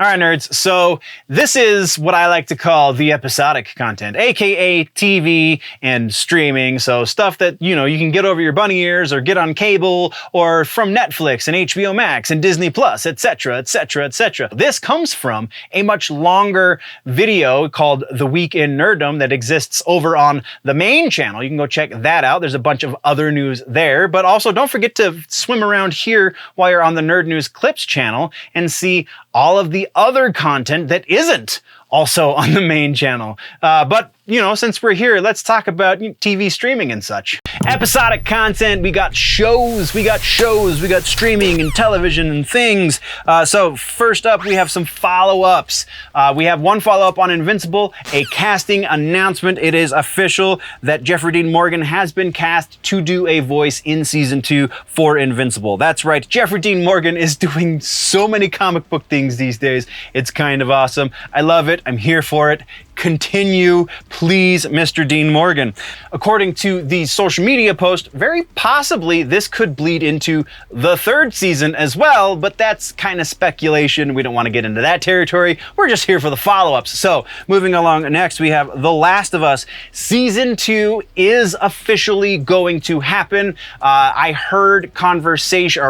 All right, nerds. So this is what I like to call the episodic content, aka TV and streaming. So stuff that, you can get over your bunny ears or get on cable or from Netflix and HBO Max and Disney Plus, etc., etc., etc. This comes from a much longer video called The Week in Nerddom that exists over on the main channel. You can go check that out. There's a bunch of other news there, but also don't forget to swim around here while you're on the Nerd News Clips channel and see all of the other content that isn't also on the main channel. But since we're here, let's talk about TV streaming and such. Episodic content, we got shows, we got streaming and television and things. So first up, we have some follow-ups. We have one follow-up on Invincible, a casting announcement. It is official that Jeffrey Dean Morgan has been cast to do a voice in season 2 for Invincible. That's right, Jeffrey Dean Morgan is doing so many comic book things these days. It's kind of awesome. I love it. I'm here for it. Continue, please, Mr. Dean Morgan. According to the social media post, very possibly this could bleed into the 3rd season as well, but that's kind of speculation. We don't want to get into that territory. We're just here for the follow-ups. So moving along, next we have The Last of Us. Season 2 is officially going to happen. I heard conversation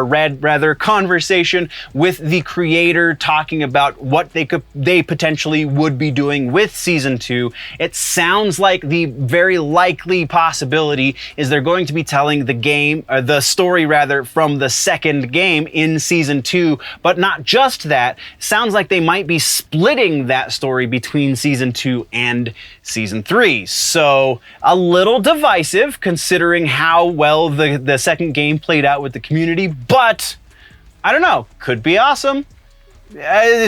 with the creator talking about what they potentially would be doing with season 2. It sounds like the very likely possibility is they're going to be telling the story from the 2nd game in season 2, but not just that. Sounds like they might be splitting that story between season 2 and season 3. So a little divisive considering how well the 2nd game played out with the community, but I don't know, could be awesome.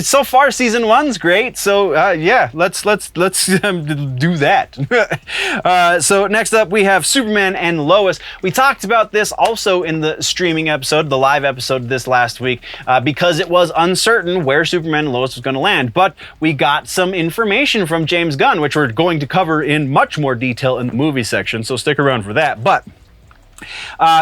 So far, season 1's great. So yeah, let's do that. So next up, we have Superman and Lois. We talked about this also in the streaming episode, the live episode this last week, because it was uncertain where Superman and Lois was going to land. But we got some information from James Gunn, which we're going to cover in much more detail in the movie section. So stick around for that. But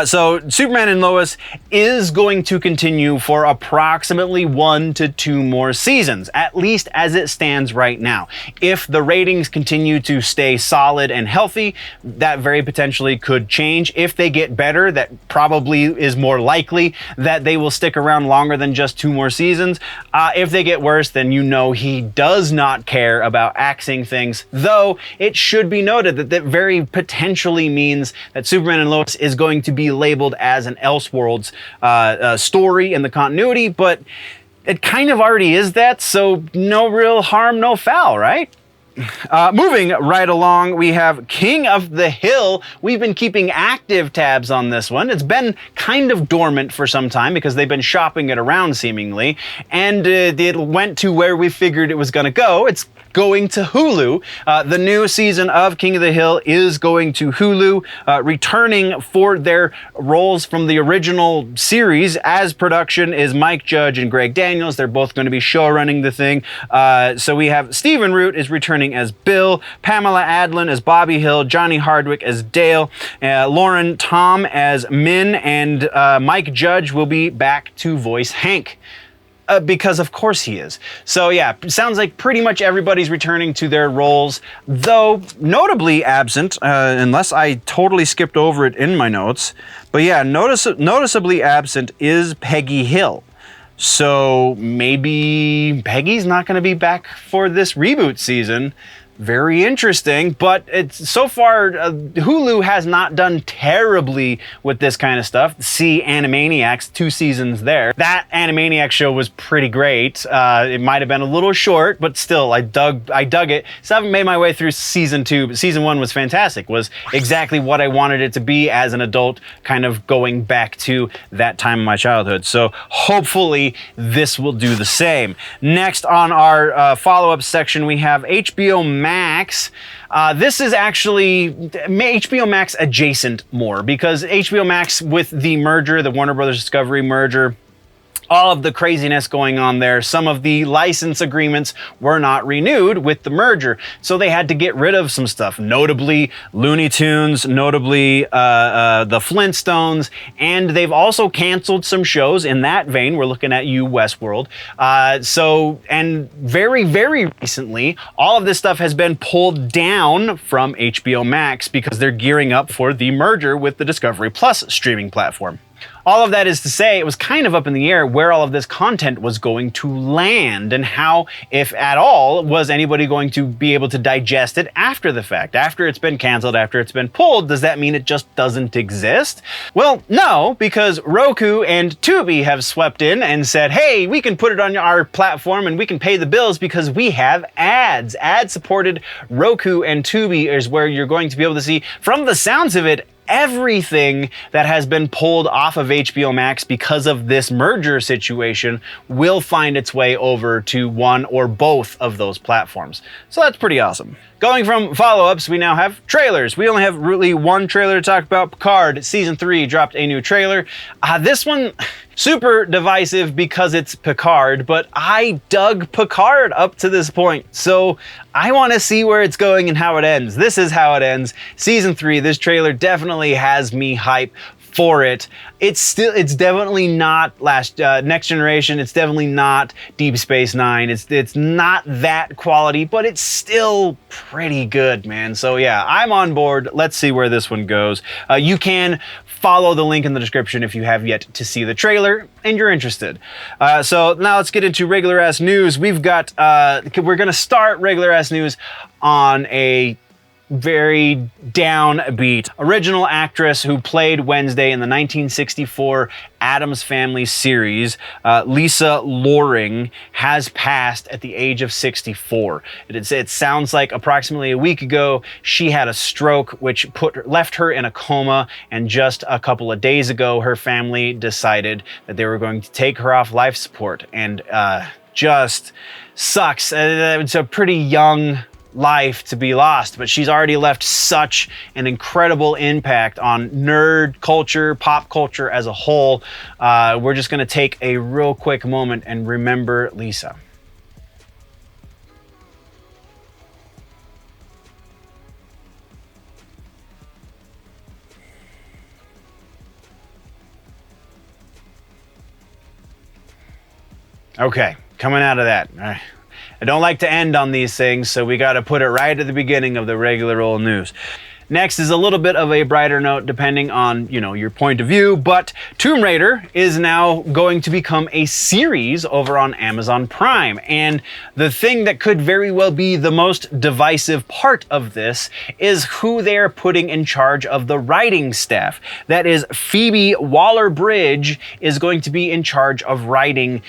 so Superman and Lois is going to continue for approximately 1 to 2 more seasons, at least as it stands right now. If the ratings continue to stay solid and healthy, that very potentially could change. If they get better, that probably is more likely that they will stick around longer than just 2 more seasons. If they get worse, then he does not care about axing things, though it should be noted that that very potentially means that Superman and Lois is going to be labeled as an Elseworlds story in the continuity, but it kind of already is that, so no real harm, no foul, right? Moving right along, we have King of the Hill. We've been keeping active tabs on this one. It's been kind of dormant for some time because they've been shopping it around seemingly, and it went to where we figured it was going to go. It's going to Hulu. The new season of King of the Hill is going to Hulu, returning for their roles from the original series as production is Mike Judge and Greg Daniels. They're both going to be showrunning the thing. So we have Stephen Root is returning as Bill, Pamela Adlon as Bobby Hill, Johnny Hardwick as Dale, Lauren Tom as Min, and Mike Judge will be back to voice Hank. Because of course he is. So yeah, sounds like pretty much everybody's returning to their roles, though notably absent, unless I totally skipped over it in my notes. But yeah, noticeably absent is Peggy Hill. So maybe Peggy's not going to be back for this reboot season. Very interesting, but it's so far Hulu has not done terribly with this kind of stuff. See Animaniacs, 2 seasons there. That Animaniacs show was pretty great. It might have been a little short, but still, I dug it. So I haven't made my way through season 2, but season 1 was fantastic. Was exactly what I wanted it to be as an adult, kind of going back to that time of my childhood. So hopefully this will do the same. Next on our follow-up section, we have HBO Max. This is actually HBO Max adjacent more, because HBO Max with the merger, the Warner Brothers Discovery merger, all of the craziness going on there. Some of the license agreements were not renewed with the merger, so they had to get rid of some stuff, notably Looney Tunes, notably the Flintstones, and they've also canceled some shows in that vein. We're looking at you, Westworld. And very, very recently, all of this stuff has been pulled down from HBO Max because they're gearing up for the merger with the Discovery Plus streaming platform. All of that is to say, it was kind of up in the air where all of this content was going to land and how, if at all, was anybody going to be able to digest it after the fact. After it's been canceled, after it's been pulled, does that mean it just doesn't exist? Well, no, because Roku and Tubi have swept in and said, hey, we can put it on our platform and we can pay the bills because we have ads. Ad-supported Roku and Tubi is where you're going to be able to see, from the sounds of it, everything that has been pulled off of HBO Max because of this merger situation will find its way over to one or both of those platforms. So that's pretty awesome. Going from follow-ups, we now have trailers. We only have really one trailer to talk about. Picard Season 3 dropped a new trailer. This one, super divisive because it's Picard, but I dug Picard up to this point. So I want to see where it's going and how it ends. This is how it ends. Season 3, this trailer definitely has me hype for it. It's definitely not Next Generation. It's definitely not Deep Space Nine. It's not that quality, but it's still pretty good, man. So yeah, I'm on board. Let's see where this one goes. You can follow the link in the description if you have yet to see the trailer and you're interested. So now let's get into regular ass news. We're gonna start regular ass news on a very downbeat. Original actress who played Wednesday in the 1964 Addams Family series, Lisa Loring, has passed at the age of 64. It sounds like approximately a week ago she had a stroke which left her in a coma, and just a couple of days ago her family decided that they were going to take her off life support, and just sucks. It's a pretty young life to be lost, but she's already left such an incredible impact on nerd culture, pop culture as a whole. We're just going to take a real quick moment and remember Lisa. Okay, coming out of that. I don't like to end on these things, so we got to put it right at the beginning of the regular old news. Next is a little bit of a brighter note depending on, your point of view, but Tomb Raider is now going to become a series over on Amazon Prime. And the thing that could very well be the most divisive part of this is who they're putting in charge of the writing staff. That is, Phoebe Waller-Bridge is going to be in charge of writing,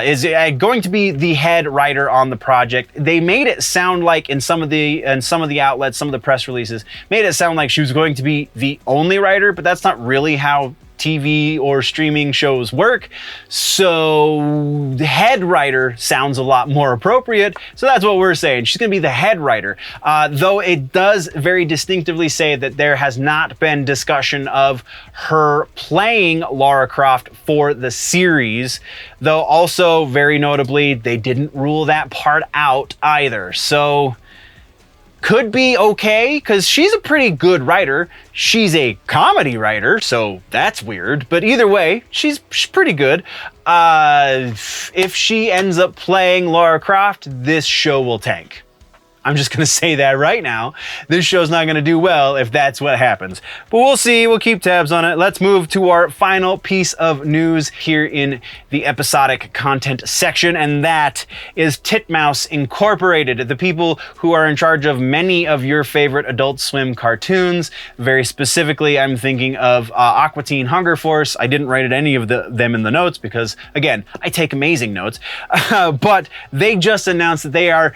is going to be the head writer on the project. They made it sound like in some of the outlets, some of the press releases, made it sound like she was going to be the only writer, but that's not really how TV or streaming shows work. So the head writer sounds a lot more appropriate. So that's what we're saying. She's going to be the head writer. Though it does very distinctively say that there has not been discussion of her playing Lara Croft for the series. Though also very notably, they didn't rule that part out either. So could be okay, because she's a pretty good writer. She's a comedy writer, so that's weird. But either way, she's pretty good. If she ends up playing Lara Croft, this show will tank. I'm just going to say that right now. This show's not going to do well if that's what happens. But we'll see. We'll keep tabs on it. Let's move to our final piece of news here in the episodic content section, and that is Titmouse Incorporated, the people who are in charge of many of your favorite Adult Swim cartoons. Very specifically, I'm thinking of Aqua Teen Hunger Force. I didn't write any of them in the notes because, again, I take amazing notes. But they just announced that they are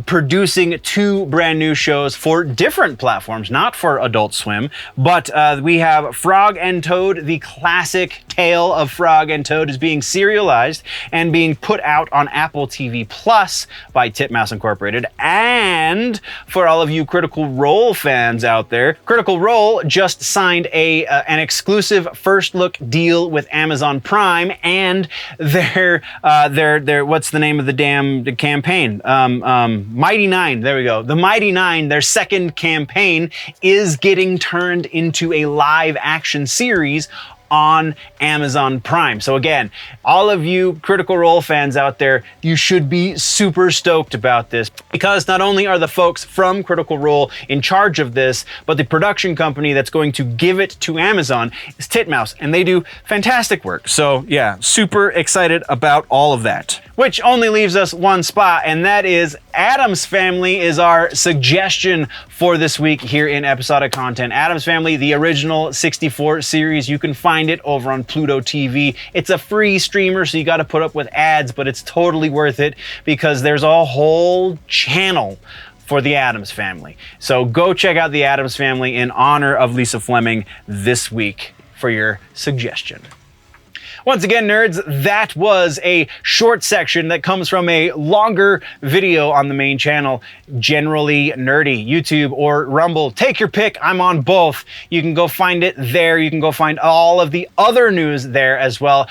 producing 2 brand new shows for different platforms, not for Adult Swim, but we have Frog and Toad. The classic tale of Frog and Toad is being serialized and being put out on Apple TV Plus by Titmouse Incorporated, and And for all of you Critical Role fans out there, Critical Role just signed an exclusive first look deal with Amazon Prime, and their what's the name of the damn campaign? Mighty Nine. There we go. The Mighty Nine, their second campaign, is getting turned into a live action series on Amazon Prime. So again, all of you Critical Role fans out there, you should be super stoked about this, because not only are the folks from Critical Role in charge of this, but the production company that's going to give it to Amazon is Titmouse, and they do fantastic work. So yeah, super excited about all of that. Which only leaves us one spot, and that is Addams Family is our suggestion for this week here in Episodic Content. Addams Family, the original 64 series, you can find it over on Pluto TV. It's a free streamer, so you got to put up with ads, but it's totally worth it because there's a whole channel for the Addams Family. So go check out the Addams Family in honor of Lisa Fleming this week for your suggestion. Once again, nerds, that was a short section that comes from a longer video on the main channel, Generally Nerdy, YouTube or Rumble. Take your pick. I'm on both. You can go find it there. You can go find all of the other news there as well,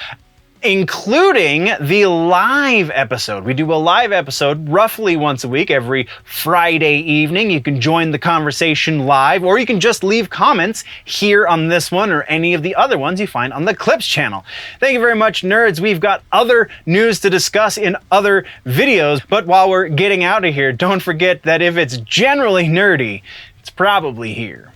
including the live episode. We do a live episode roughly once a week, every Friday evening. You can join the conversation live, or you can just leave comments here on this one or any of the other ones you find on the Clips channel. Thank you very much, nerds. We've got other news to discuss in other videos, but while we're getting out of here, don't forget that if it's generally nerdy, it's probably here.